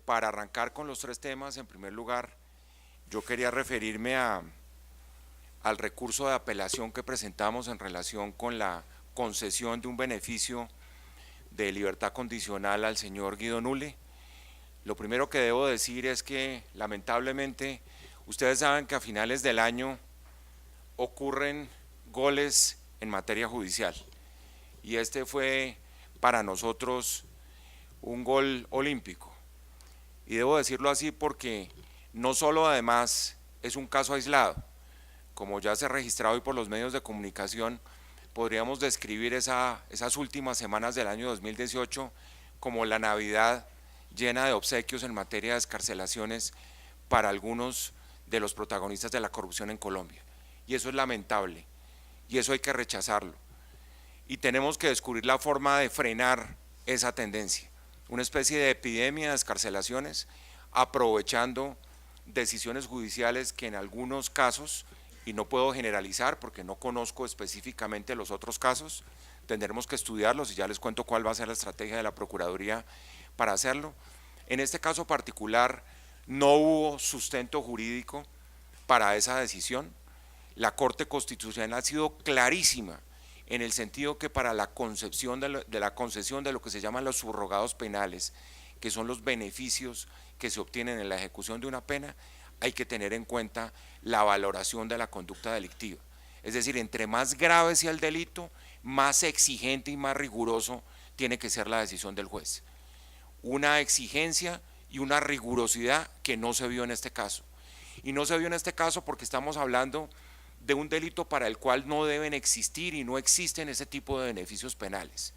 Para arrancar con los tres temas, en primer lugar, yo quería referirme al recurso de apelación que presentamos en relación con la concesión de un beneficio de libertad condicional al señor Guido Nule. Lo primero que debo decir es que lamentablemente ustedes saben que a finales del año ocurren goles en materia judicial y este fue para nosotros un gol olímpico. Y debo decirlo así porque no solo además es un caso aislado, como ya se ha registrado hoy por los medios de comunicación, podríamos describir esas últimas semanas del año 2018 como la Navidad llena de obsequios en materia de excarcelaciones para algunos de los protagonistas de la corrupción en Colombia. Y eso es lamentable, y eso hay que rechazarlo. Y tenemos que descubrir la forma de frenar esa tendencia, una especie de epidemia de excarcelaciones, aprovechando decisiones judiciales que en algunos casos, y no puedo generalizar porque no conozco específicamente los otros casos, tendremos que estudiarlos y ya les cuento cuál va a ser la estrategia de la Procuraduría para hacerlo. En este caso particular no hubo sustento jurídico para esa decisión. La Corte Constitucional ha sido clarísima en el sentido que para la concepción de la concesión de lo que se llaman los subrogados penales, que son los beneficios que se obtienen en la ejecución de una pena, hay que tener en cuenta la valoración de la conducta delictiva. Es decir, entre más grave sea el delito, más exigente y más riguroso tiene que ser la decisión del juez. Una exigencia y una rigurosidad que no se vio en este caso. Y no se vio en este caso porque estamos hablando de un delito para el cual no deben existir y no existen ese tipo de beneficios penales.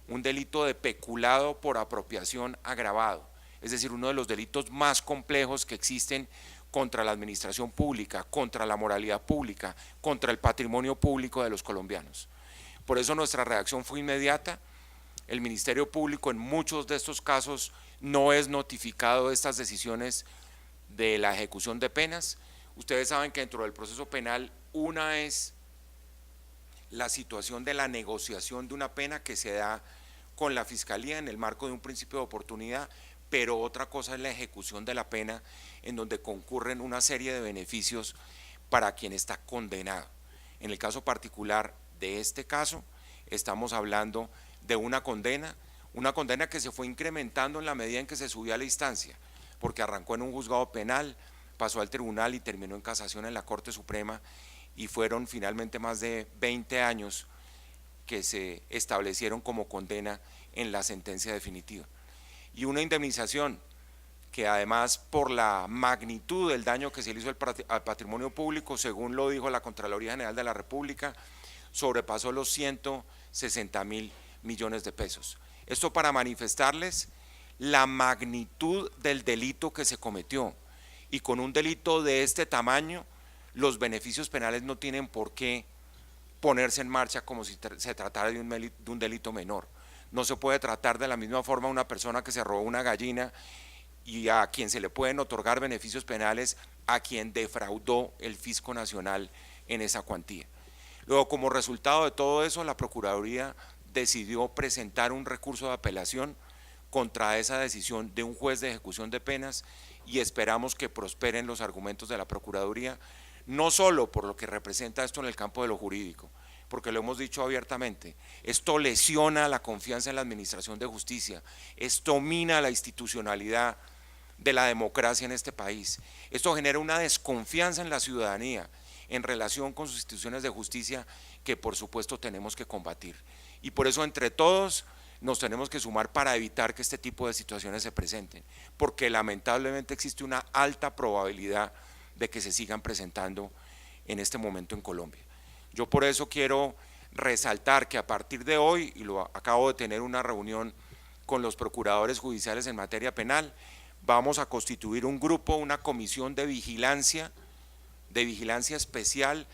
Un delito de peculado por apropiación agravado, es decir, uno de los delitos más complejos que existen contra la administración pública, contra la moralidad pública, contra el patrimonio público de los colombianos. Por eso nuestra reacción fue inmediata. El Ministerio Público en muchos de estos casos no es notificado de estas decisiones de la ejecución de penas. Ustedes saben que dentro del proceso penal una es la situación de la negociación de una pena que se da con la Fiscalía en el marco de un principio de oportunidad, pero otra cosa es la ejecución de la pena en donde concurren una serie de beneficios para quien está condenado. En el caso particular de este caso estamos hablando de una condena que se fue incrementando en la medida en que se subía la instancia, porque arrancó en un juzgado penal, pasó al tribunal y terminó en casación en la Corte Suprema y fueron finalmente más de 20 años que se establecieron como condena en la sentencia definitiva. Y una indemnización que además por la magnitud del daño que se le hizo al patrimonio público, según lo dijo la Contraloría General de la República, sobrepasó los 160.000 millones de pesos. Esto para manifestarles la magnitud del delito que se cometió, y con un delito de este tamaño los beneficios penales no tienen por qué ponerse en marcha como si se tratara de un delito menor. No se puede tratar de la misma forma a una persona que se robó una gallina y a quien se le pueden otorgar beneficios penales a quien defraudó el Fisco Nacional en esa cuantía. Luego, como resultado de todo eso, la Procuraduría decidió presentar un recurso de apelación contra esa decisión de un juez de ejecución de penas y esperamos que prosperen los argumentos de la Procuraduría, no solo por lo que representa esto en el campo de lo jurídico, porque lo hemos dicho abiertamente, esto lesiona la confianza en la administración de justicia, esto mina la institucionalidad de la democracia en este país, esto genera una desconfianza en la ciudadanía en relación con sus instituciones de justicia que por supuesto tenemos que combatir. Y por eso entre todos nos tenemos que sumar para evitar que este tipo de situaciones se presenten, porque lamentablemente existe una alta probabilidad de que se sigan presentando en este momento en Colombia. Yo por eso quiero resaltar que a partir de hoy, y lo acabo de tener una reunión con los procuradores judiciales en materia penal, vamos a constituir un grupo, una comisión de vigilancia especial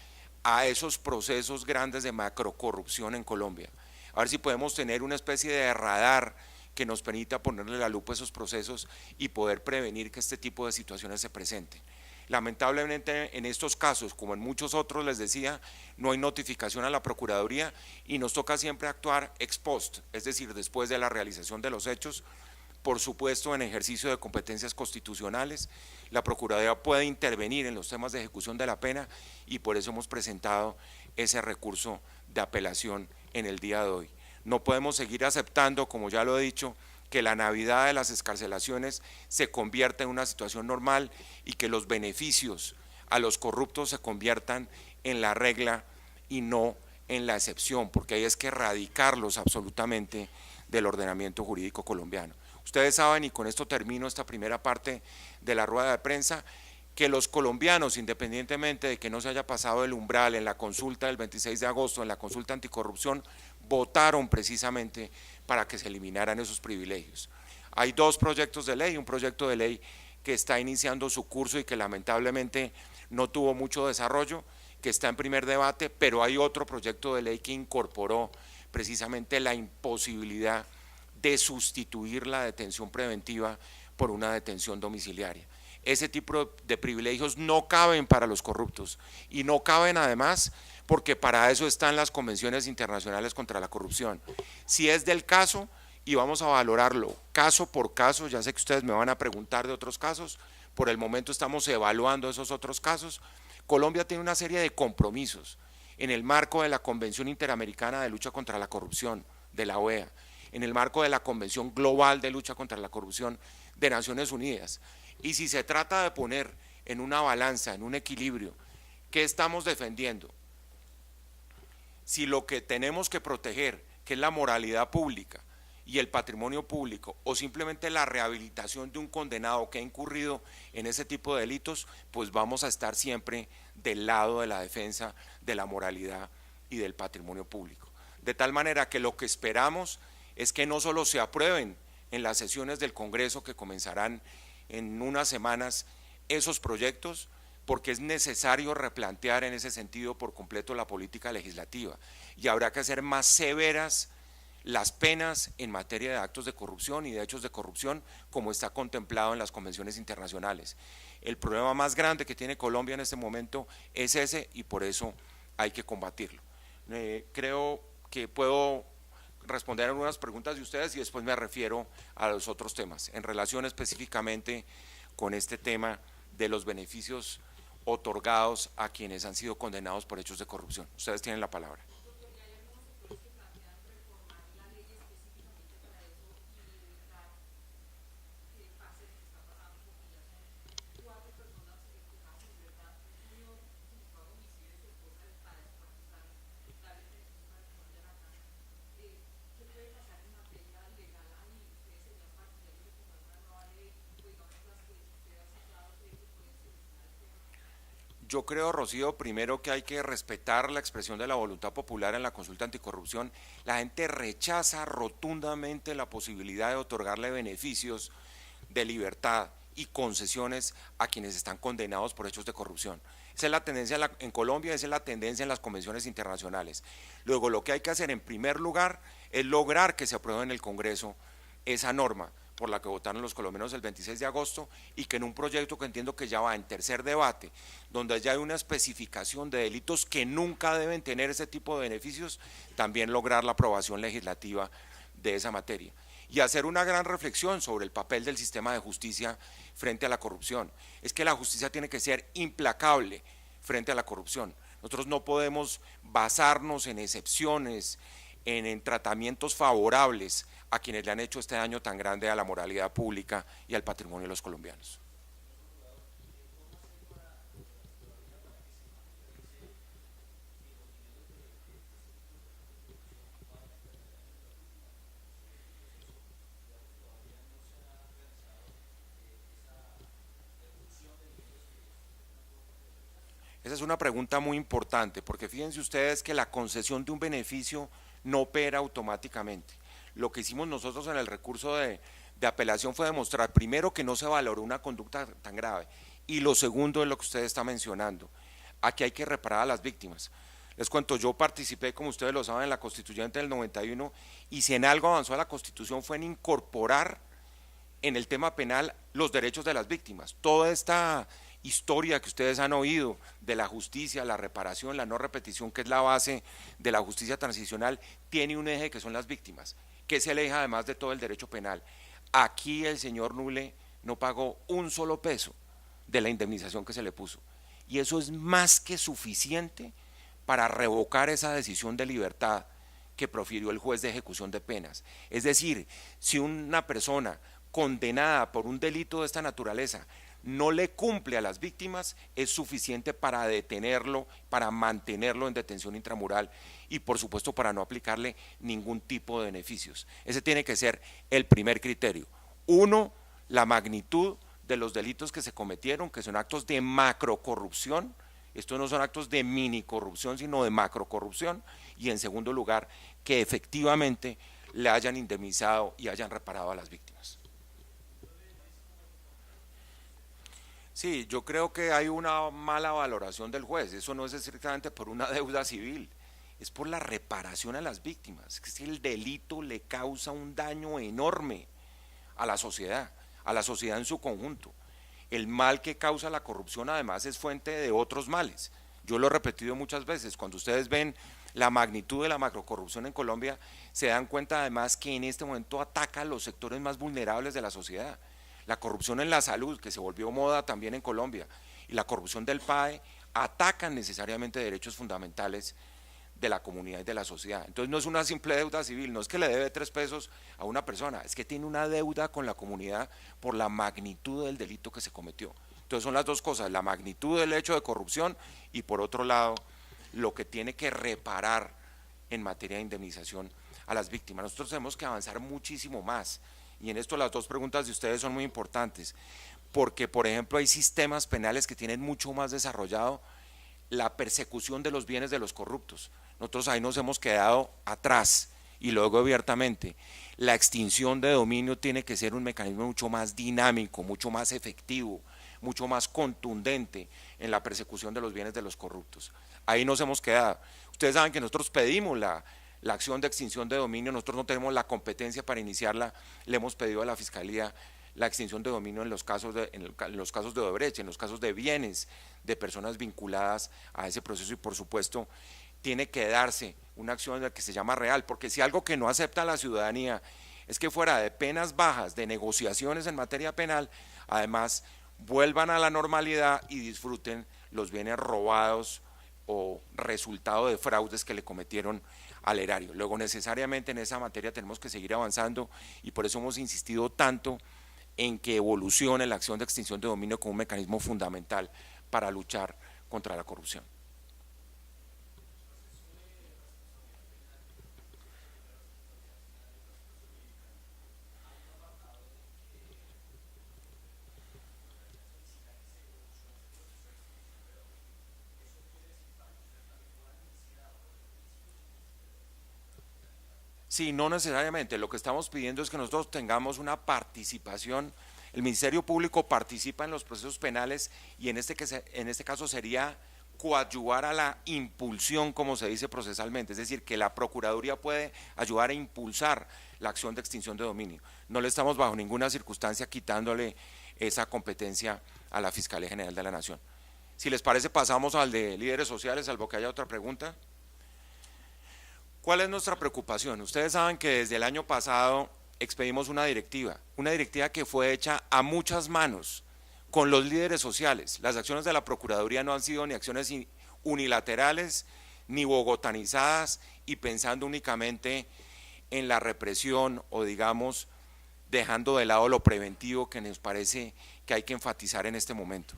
a esos procesos grandes de macrocorrupción en Colombia. A ver si podemos tener una especie de radar que nos permita ponerle la lupa a esos procesos y poder prevenir que este tipo de situaciones se presenten. Lamentablemente en estos casos, como en muchos otros, les decía, no hay notificación a la Procuraduría y nos toca siempre actuar ex post, es decir, después de la realización de los hechos, por supuesto en ejercicio de competencias constitucionales. La Procuraduría puede intervenir en los temas de ejecución de la pena y por eso hemos presentado ese recurso de apelación en el día de hoy. No podemos seguir aceptando, como ya lo he dicho, que la Navidad de las excarcelaciones se convierta en una situación normal y que los beneficios a los corruptos se conviertan en la regla y no en la excepción, porque hay es que erradicarlos absolutamente del ordenamiento jurídico colombiano. Ustedes saben, y con esto termino esta primera parte de la rueda de prensa, que los colombianos, independientemente de que no se haya pasado el umbral en la consulta del 26 de agosto, en la consulta anticorrupción, votaron precisamente para que se eliminaran esos privilegios. Hay dos proyectos de ley, un proyecto de ley que está iniciando su curso y que lamentablemente no tuvo mucho desarrollo, que está en primer debate, pero hay otro proyecto de ley que incorporó precisamente la imposibilidad de sustituir la detención preventiva por una detención domiciliaria. Ese tipo de privilegios no caben para los corruptos y no caben además porque para eso están las convenciones internacionales contra la corrupción. Si es del caso, y vamos a valorarlo caso por caso, ya sé que ustedes me van a preguntar de otros casos, por el momento estamos evaluando esos otros casos. Colombia tiene una serie de compromisos en el marco de la Convención Interamericana de Lucha contra la Corrupción, de la OEA, en el marco de la Convención Global de Lucha contra la Corrupción de Naciones Unidas. Y si se trata de poner en una balanza, en un equilibrio, ¿qué estamos defendiendo? Si lo que tenemos que proteger, que es la moralidad pública y el patrimonio público, o simplemente la rehabilitación de un condenado que ha incurrido en ese tipo de delitos, pues vamos a estar siempre del lado de la defensa de la moralidad y del patrimonio público. De tal manera que lo que esperamos es que no solo se aprueben en las sesiones del Congreso que comenzarán en unas semanas esos proyectos, porque es necesario replantear en ese sentido por completo la política legislativa y habrá que hacer más severas las penas en materia de actos de corrupción y de hechos de corrupción como está contemplado en las convenciones internacionales. El problema más grande que tiene Colombia en este momento es ese y por eso hay que combatirlo. Creo que puedo responder algunas preguntas de ustedes y después me refiero a los otros temas, en relación específicamente con este tema de los beneficios otorgados a quienes han sido condenados por hechos de corrupción. Ustedes tienen la palabra. Yo creo, Rocío, primero que hay que respetar la expresión de la voluntad popular en la consulta anticorrupción. La gente rechaza rotundamente la posibilidad de otorgarle beneficios de libertad y concesiones a quienes están condenados por hechos de corrupción. Esa es la tendencia en Colombia, esa es la tendencia en las convenciones internacionales. Luego, lo que hay que hacer en primer lugar es lograr que se apruebe en el Congreso esa norma por la que votaron los colombianos el 26 de agosto y que en un proyecto que entiendo que ya va en tercer debate, donde ya hay una especificación de delitos que nunca deben tener ese tipo de beneficios, también lograr la aprobación legislativa de esa materia. Y hacer una gran reflexión sobre el papel del sistema de justicia frente a la corrupción. Es que la justicia tiene que ser implacable frente a la corrupción. Nosotros no podemos basarnos en excepciones, en tratamientos favorables a quienes le han hecho este daño tan grande a la moralidad pública y al patrimonio de los colombianos. Esa es una pregunta muy importante, porque fíjense ustedes que la concesión de un beneficio no opera automáticamente. Lo que hicimos nosotros en el recurso de apelación fue demostrar, primero, que no se valoró una conducta tan grave, y lo segundo es lo que usted está mencionando, aquí hay que reparar a las víctimas. Les cuento, yo participé, como ustedes lo saben, en la Constituyente del 91, y si en algo avanzó la Constitución fue en incorporar en el tema penal los derechos de las víctimas. Toda esta historia que ustedes han oído de la justicia, la reparación, la no repetición, que es la base de la justicia transicional, tiene un eje que son las víctimas, que es el eje además de todo el derecho penal. Aquí el señor Nule no pagó un solo peso de la indemnización que se le puso. Y eso es más que suficiente para revocar esa decisión de libertad que profirió el juez de ejecución de penas. Es decir, si una persona condenada por un delito de esta naturaleza no le cumple a las víctimas, es suficiente para detenerlo, para mantenerlo en detención intramural y por supuesto para no aplicarle ningún tipo de beneficios. Ese tiene que ser el primer criterio. Uno, la magnitud de los delitos que se cometieron, que son actos de macrocorrupción. Estos no son actos de mini corrupción, sino de macrocorrupción. Y en segundo lugar, que efectivamente le hayan indemnizado y hayan reparado a las víctimas. Sí, yo creo que hay una mala valoración del juez. Eso no es estrictamente por una deuda civil, es por la reparación a las víctimas. Es que el delito le causa un daño enorme a la sociedad en su conjunto. El mal que causa la corrupción además es fuente de otros males. Yo lo he repetido muchas veces, cuando ustedes ven la magnitud de la macrocorrupción en Colombia, se dan cuenta además que en este momento ataca a los sectores más vulnerables de la sociedad. La corrupción en la salud, que se volvió moda también en Colombia, y la corrupción del PAE, atacan necesariamente derechos fundamentales de la comunidad y de la sociedad. Entonces no es una simple deuda civil, no es que le debe 3 pesos a una persona, es que tiene una deuda con la comunidad por la magnitud del delito que se cometió. Entonces son las dos cosas, la magnitud del hecho de corrupción y por otro lado lo que tiene que reparar en materia de indemnización a las víctimas. Nosotros tenemos que avanzar muchísimo más y en esto las dos preguntas de ustedes son muy importantes, porque por ejemplo hay sistemas penales que tienen mucho más desarrollado la persecución de los bienes de los corruptos. Nosotros ahí nos hemos quedado atrás y luego abiertamente. La extinción de dominio tiene que ser un mecanismo mucho más dinámico, mucho más efectivo, mucho más contundente en la persecución de los bienes de los corruptos. Ahí nos hemos quedado. Ustedes saben que nosotros pedimos la acción de extinción de dominio, nosotros no tenemos la competencia para iniciarla, le hemos pedido a la Fiscalía la extinción de dominio en los casos de Odebrecht, en los casos de bienes de personas vinculadas a ese proceso y por supuesto tiene que darse una acción que se llama real, porque si algo que no acepta la ciudadanía es que fuera de penas bajas, de negociaciones en materia penal, además vuelvan a la normalidad y disfruten los bienes robados o resultado de fraudes que le cometieron al erario. Luego necesariamente en esa materia tenemos que seguir avanzando y por eso hemos insistido tanto en que evolucione la acción de extinción de dominio como un mecanismo fundamental para luchar contra la corrupción. Sí, no necesariamente, lo que estamos pidiendo es que nosotros tengamos una participación, el Ministerio Público participa en los procesos penales y en este caso sería coadyuvar a la impulsión, como se dice procesalmente, es decir, que la Procuraduría puede ayudar a impulsar la acción de extinción de dominio. No le estamos bajo ninguna circunstancia quitándole esa competencia a la Fiscalía General de la Nación. Si les parece, pasamos al de líderes sociales, salvo que haya otra pregunta. ¿Cuál es nuestra preocupación? Ustedes saben que desde el año pasado expedimos una directiva que fue hecha a muchas manos con los líderes sociales. Las acciones de la Procuraduría no han sido ni acciones unilaterales ni bogotanizadas y pensando únicamente en la represión o digamos dejando de lado lo preventivo que nos parece que hay que enfatizar en este momento.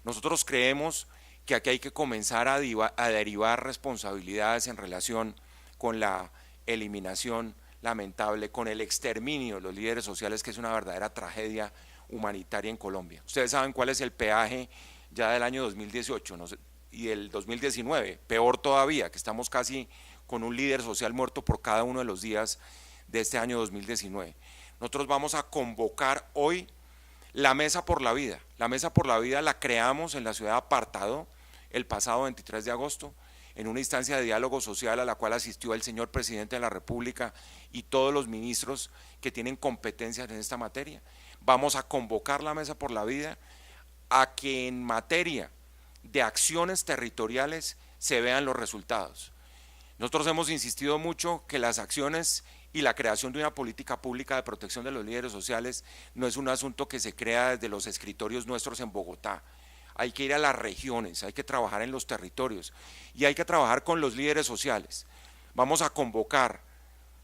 Nosotros creemos que aquí hay que comenzar a derivar responsabilidades en relación con la eliminación lamentable, con el exterminio de los líderes sociales, que es una verdadera tragedia humanitaria en Colombia. Ustedes saben cuál es el peaje ya del año 2018 no sé, y el 2019, peor todavía, que estamos casi con un líder social muerto por cada uno de los días de este año 2019. Nosotros vamos a convocar hoy la Mesa por la Vida. La Mesa por la Vida la creamos en la ciudad de Apartado el pasado 23 de agosto, en una instancia de diálogo social a la cual asistió el señor presidente de la República y todos los ministros que tienen competencias en esta materia. Vamos a convocar la Mesa por la Vida a que en materia de acciones territoriales se vean los resultados. Nosotros hemos insistido mucho que las acciones y la creación de una política pública de protección de los líderes sociales no es un asunto que se crea desde los escritorios nuestros en Bogotá. Hay que ir a las regiones, hay que trabajar en los territorios y hay que trabajar con los líderes sociales. Vamos a convocar,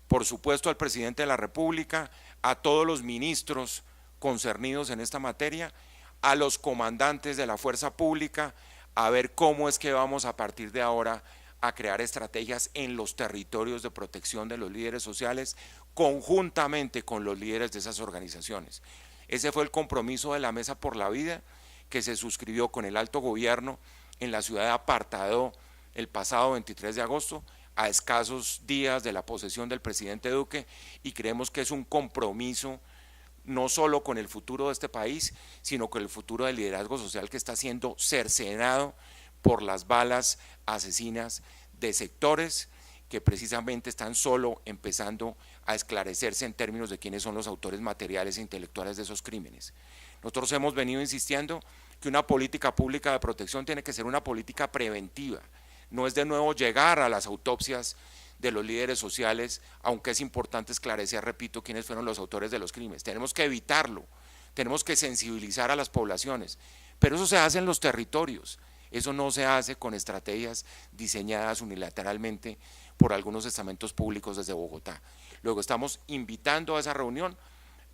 por supuesto, al presidente de la República, a todos los ministros concernidos en esta materia, a los comandantes de la fuerza pública, a ver cómo es que vamos a partir de ahora a crear estrategias en los territorios de protección de los líderes sociales, conjuntamente con los líderes de esas organizaciones. Ese fue el compromiso de la Mesa por la Vida, que se suscribió con el alto gobierno en la ciudad de Apartadó el pasado 23 de agosto, a escasos días de la posesión del presidente Duque, y creemos que es un compromiso no solo con el futuro de este país, sino con el futuro del liderazgo social que está siendo cercenado por las balas asesinas de sectores que precisamente están solo empezando a esclarecerse en términos de quiénes son los autores materiales e intelectuales de esos crímenes. Nosotros hemos venido insistiendo que una política pública de protección tiene que ser una política preventiva, no es de nuevo llegar a las autopsias de los líderes sociales, aunque es importante esclarecer, repito, quiénes fueron los autores de los crímenes. Tenemos que evitarlo, tenemos que sensibilizar a las poblaciones, pero eso se hace en los territorios, eso no se hace con estrategias diseñadas unilateralmente por algunos estamentos públicos desde Bogotá. Luego estamos invitando a esa reunión,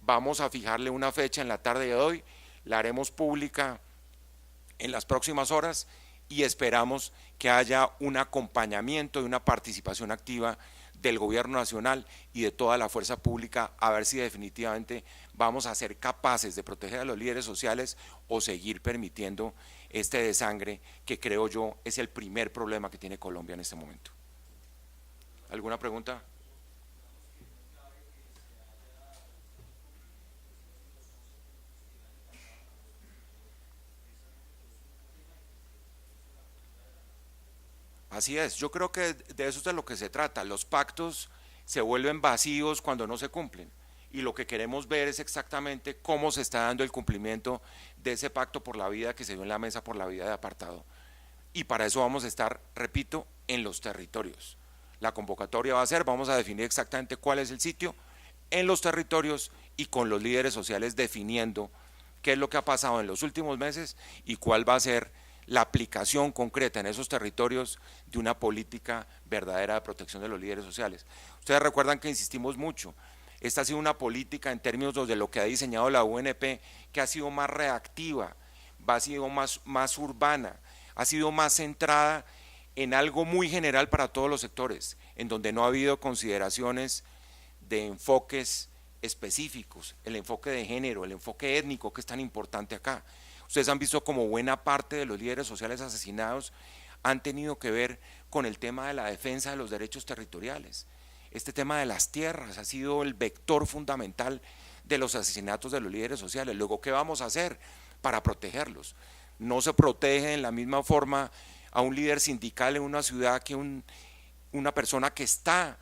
vamos a fijarle una fecha en la tarde de hoy, la haremos pública en las próximas horas y esperamos que haya un acompañamiento y una participación activa del gobierno nacional y de toda la fuerza pública, a ver si definitivamente vamos a ser capaces de proteger a los líderes sociales o seguir permitiendo este desangre que creo yo es el primer problema que tiene Colombia en este momento. ¿Alguna pregunta? Así es, yo creo que de eso es de lo que se trata. Los pactos se vuelven vacíos cuando no se cumplen y lo que queremos ver es exactamente cómo se está dando el cumplimiento de ese pacto por la vida que se dio en la Mesa por la Vida de Apartado. Y para eso vamos a estar, repito, en los territorios. La convocatoria va a ser, vamos a definir exactamente cuál es el sitio, en los territorios y con los líderes sociales definiendo qué es lo que ha pasado en los últimos meses y cuál va a ser la aplicación concreta en esos territorios de una política verdadera de protección de los líderes sociales. Ustedes recuerdan que insistimos mucho, esta ha sido una política en términos de lo que ha diseñado la UNP, que ha sido más reactiva, ha sido más urbana, ha sido más centrada en algo muy general para todos los sectores, en donde no ha habido consideraciones de enfoques específicos, el enfoque de género, el enfoque étnico que es tan importante acá. Ustedes han visto como buena parte de los líderes sociales asesinados han tenido que ver con el tema de la defensa de los derechos territoriales. Este tema de las tierras ha sido el vector fundamental de los asesinatos de los líderes sociales. Luego, ¿qué vamos a hacer para protegerlos? No se protege en la misma forma a un líder sindical en una ciudad que una persona que está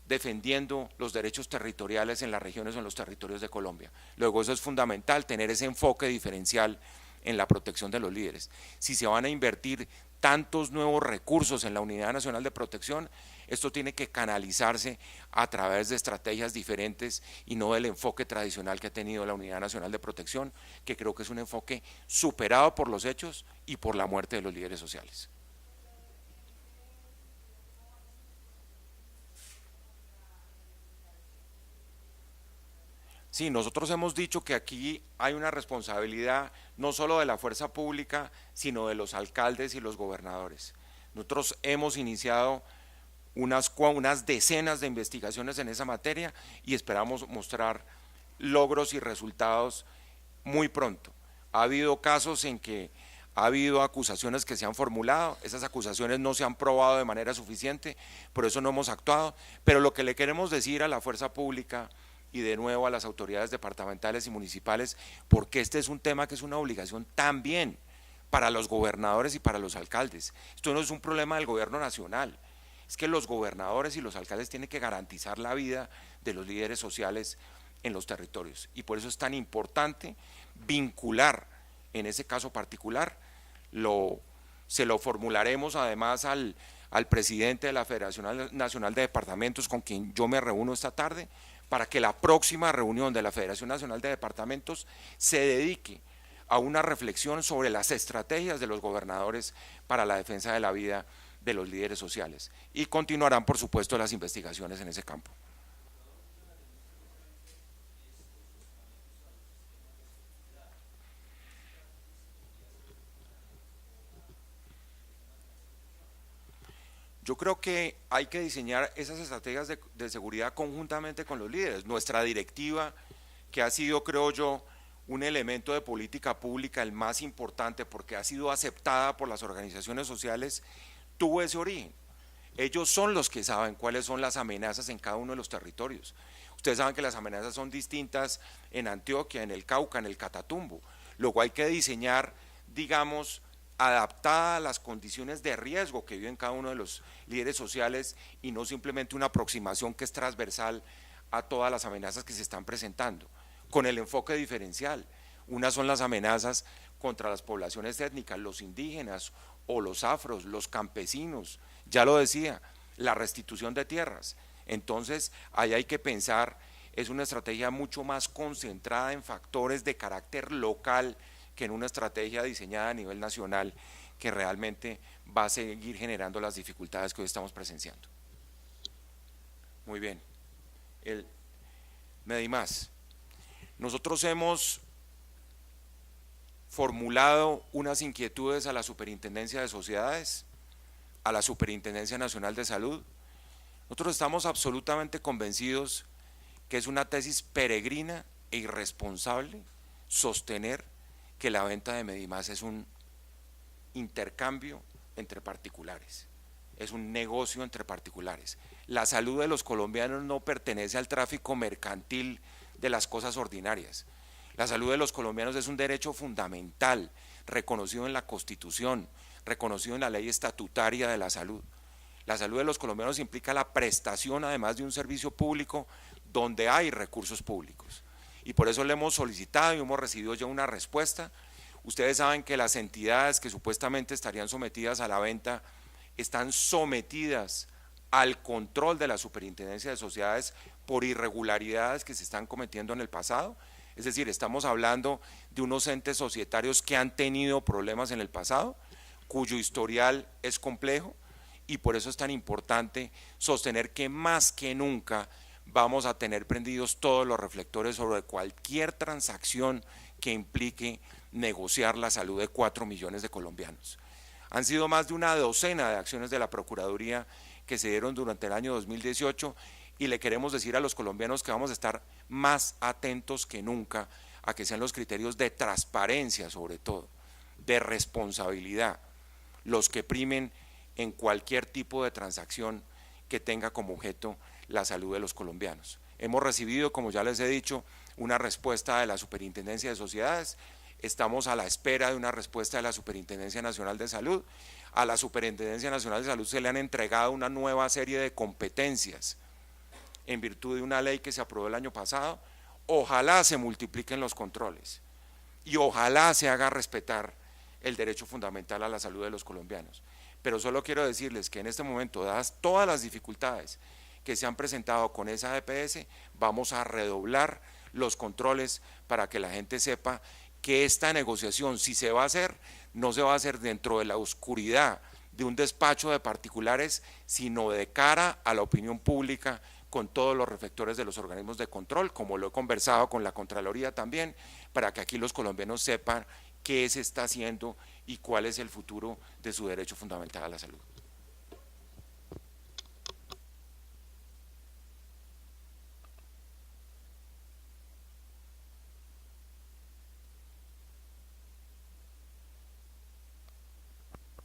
defendiendo los derechos territoriales en las regiones o en los territorios de Colombia. Luego, eso es fundamental, tener ese enfoque diferencial en la protección de los líderes. Si se van a invertir tantos nuevos recursos en la Unidad Nacional de Protección, esto tiene que canalizarse a través de estrategias diferentes y no del enfoque tradicional que ha tenido la Unidad Nacional de Protección, que creo que es un enfoque superado por los hechos y por la muerte de los líderes sociales. Sí, nosotros hemos dicho que aquí hay una responsabilidad no solo de la fuerza pública, sino de los alcaldes y los gobernadores. Nosotros hemos iniciado unas decenas de investigaciones en esa materia y esperamos mostrar logros y resultados muy pronto. Ha habido casos en que ha habido acusaciones que se han formulado, esas acusaciones no se han probado de manera suficiente, por eso no hemos actuado, pero lo que le queremos decir a la fuerza pública y de nuevo a las autoridades departamentales y municipales, porque este es un tema que es una obligación también para los gobernadores y para los alcaldes. Esto no es un problema del gobierno nacional, es que los gobernadores y los alcaldes tienen que garantizar la vida de los líderes sociales en los territorios y por eso es tan importante vincular en ese caso particular, se lo formularemos además al presidente de la Federación Nacional de Departamentos, con quien yo me reúno esta tarde, para que la próxima reunión de la Federación Nacional de Departamentos se dedique a una reflexión sobre las estrategias de los gobernadores para la defensa de la vida de los líderes sociales. Y continuarán, por supuesto, las investigaciones en ese campo. Yo creo que hay que diseñar esas estrategias de seguridad conjuntamente con los líderes. Nuestra directiva, que ha sido, creo yo, un elemento de política pública el más importante porque ha sido aceptada por las organizaciones sociales, tuvo ese origen. Ellos son los que saben cuáles son las amenazas en cada uno de los territorios. Ustedes saben que las amenazas son distintas en Antioquia, en el Cauca, en el Catatumbo. Luego hay que diseñar, digamos, adaptada a las condiciones de riesgo que viven cada uno de los líderes sociales y no simplemente una aproximación que es transversal a todas las amenazas que se están presentando, con el enfoque diferencial. Unas son las amenazas contra las poblaciones étnicas, los indígenas o los afros, los campesinos, ya lo decía, la restitución de tierras. Entonces, ahí hay que pensar, es una estrategia mucho más concentrada en factores de carácter local que en una estrategia diseñada a nivel nacional que realmente va a seguir generando las dificultades que hoy estamos presenciando. Muy bien. Medimás. Nosotros hemos formulado unas inquietudes a la Superintendencia de Sociedades, a la Superintendencia Nacional de Salud. Nosotros estamos absolutamente convencidos que es una tesis peregrina e irresponsable sostener que la venta de Medimás es un intercambio entre particulares, es un negocio entre particulares. La salud de los colombianos no pertenece al tráfico mercantil de las cosas ordinarias. La salud de los colombianos es un derecho fundamental, reconocido en la Constitución, reconocido en la ley estatutaria de la salud. La salud de los colombianos implica la prestación, además de un servicio público, donde hay recursos públicos. Y por eso le hemos solicitado y hemos recibido ya una respuesta. Ustedes saben que las entidades que supuestamente estarían sometidas a la venta están sometidas al control de la Superintendencia de Sociedades por irregularidades que se están cometiendo en el pasado. Es decir, estamos hablando de unos entes societarios que han tenido problemas en el pasado, cuyo historial es complejo, y por eso es tan importante sostener que más que nunca vamos a tener prendidos todos los reflectores sobre cualquier transacción que implique negociar la salud de 4 millones de colombianos. Han sido más de una docena de acciones de la Procuraduría que se dieron durante el año 2018 y le queremos decir a los colombianos que vamos a estar más atentos que nunca a que sean los criterios de transparencia, sobre todo, de responsabilidad, los que primen en cualquier tipo de transacción que tenga como objeto la salud de los colombianos. Hemos recibido, como ya les he dicho, una respuesta de la Superintendencia de Sociedades, estamos a la espera de una respuesta de la Superintendencia Nacional de Salud. A la Superintendencia Nacional de Salud se le han entregado una nueva serie de competencias en virtud de una ley que se aprobó el año pasado. Ojalá se multipliquen los controles y ojalá se haga respetar el derecho fundamental a la salud de los colombianos. Pero solo quiero decirles que en este momento, dadas todas las dificultades que se han presentado con esa EPS, vamos a redoblar los controles para que la gente sepa que esta negociación, si se va a hacer, no se va a hacer dentro de la oscuridad de un despacho de particulares, sino de cara a la opinión pública, con todos los reflectores de los organismos de control, como lo he conversado con la Contraloría también, para que aquí los colombianos sepan qué se está haciendo y cuál es el futuro de su derecho fundamental a la salud.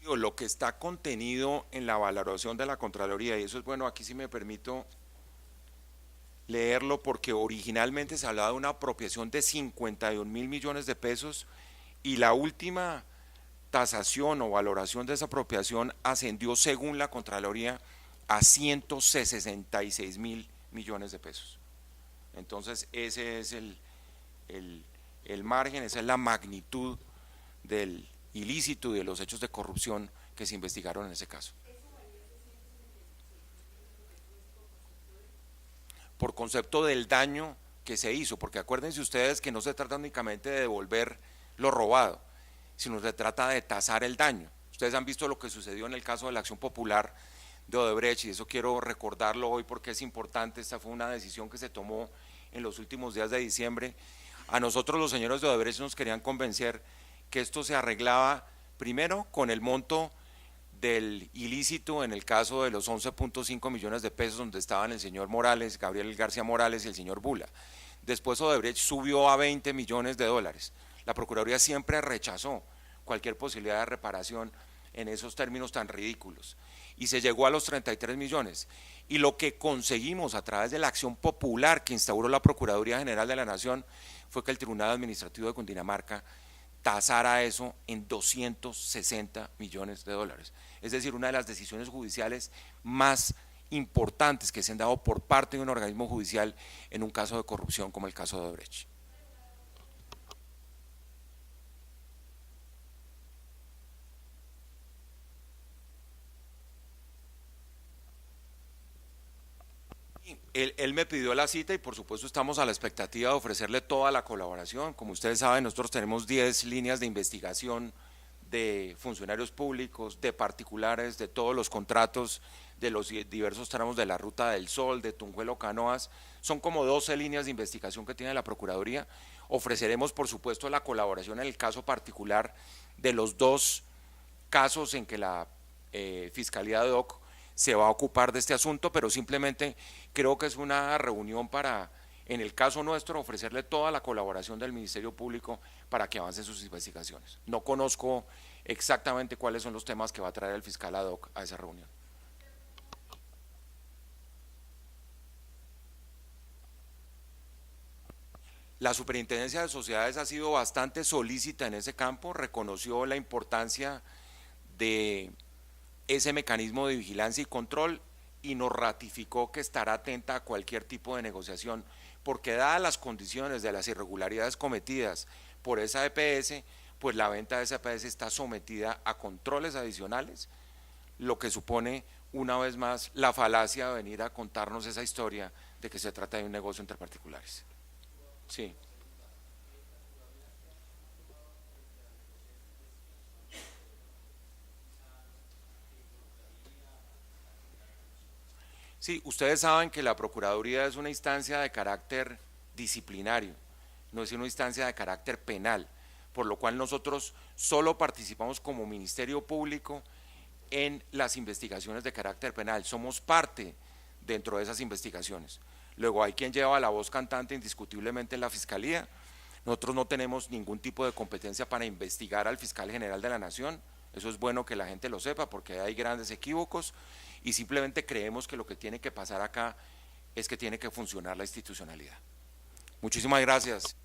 Lo que está contenido en la valoración de la Contraloría, y eso es bueno, aquí sí me permito leerlo porque originalmente se hablaba de una apropiación de 51.000 millones de pesos y la última tasación o valoración de esa apropiación ascendió según la Contraloría a 166.000 millones de pesos. Entonces ese es el margen, esa es la magnitud del ilícito y de los hechos de corrupción que se investigaron en ese caso. por concepto del daño que se hizo, porque acuérdense ustedes que no se trata únicamente de devolver lo robado, sino se trata de tasar el daño. Ustedes han visto lo que sucedió en el caso de la Acción Popular de Odebrecht, y eso quiero recordarlo hoy porque es importante. Esta fue una decisión que se tomó en los últimos días de diciembre. A nosotros los señores de Odebrecht nos querían convencer que esto se arreglaba primero con el monto del ilícito en el caso de los 11.5 millones de pesos donde estaban el señor Morales, Gabriel García Morales y el señor Bula. Después Odebrecht subió a 20 millones de dólares. La Procuraduría siempre rechazó cualquier posibilidad de reparación en esos términos tan ridículos y se llegó a los 33 millones. Y lo que conseguimos a través de la acción popular que instauró la Procuraduría General de la Nación fue que el Tribunal Administrativo de Cundinamarca tasara eso en 260 millones de dólares. Es decir, una de las decisiones judiciales más importantes que se han dado por parte de un organismo judicial en un caso de corrupción como el caso de Odebrecht. Él me pidió la cita y por supuesto estamos a la expectativa de ofrecerle toda la colaboración. Como ustedes saben, nosotros tenemos 10 líneas de investigación de funcionarios públicos, de particulares, de todos los contratos de los diversos tramos de la Ruta del Sol, de Tunjuelo Canoas. Son como 12 líneas de investigación que tiene la Procuraduría. Ofreceremos por supuesto la colaboración en el caso particular de los dos casos en que la Fiscalía de OC se va a ocupar de este asunto, pero simplemente creo que es una reunión para, en el caso nuestro, ofrecerle toda la colaboración del Ministerio Público para que avancen sus investigaciones. No conozco exactamente cuáles son los temas que va a traer el fiscal ad hoc a esa reunión. La Superintendencia de Sociedades ha sido bastante solícita en ese campo, reconoció la importancia de ese mecanismo de vigilancia y control y nos ratificó que estará atenta a cualquier tipo de negociación, porque dadas las condiciones de las irregularidades cometidas por esa EPS, pues la venta de esa EPS está sometida a controles adicionales, lo que supone una vez más la falacia de venir a contarnos esa historia de que se trata de un negocio entre particulares. Sí. Sí, ustedes saben que la Procuraduría es una instancia de carácter disciplinario, no es una instancia de carácter penal, por lo cual nosotros solo participamos como Ministerio Público en las investigaciones de carácter penal, somos parte dentro de esas investigaciones. Luego hay quien lleva la voz cantante indiscutiblemente en la Fiscalía. Nosotros no tenemos ningún tipo de competencia para investigar al fiscal general de la Nación. Eso es bueno que la gente lo sepa porque hay grandes equívocos y simplemente creemos que lo que tiene que pasar acá es que tiene que funcionar la institucionalidad. Muchísimas gracias.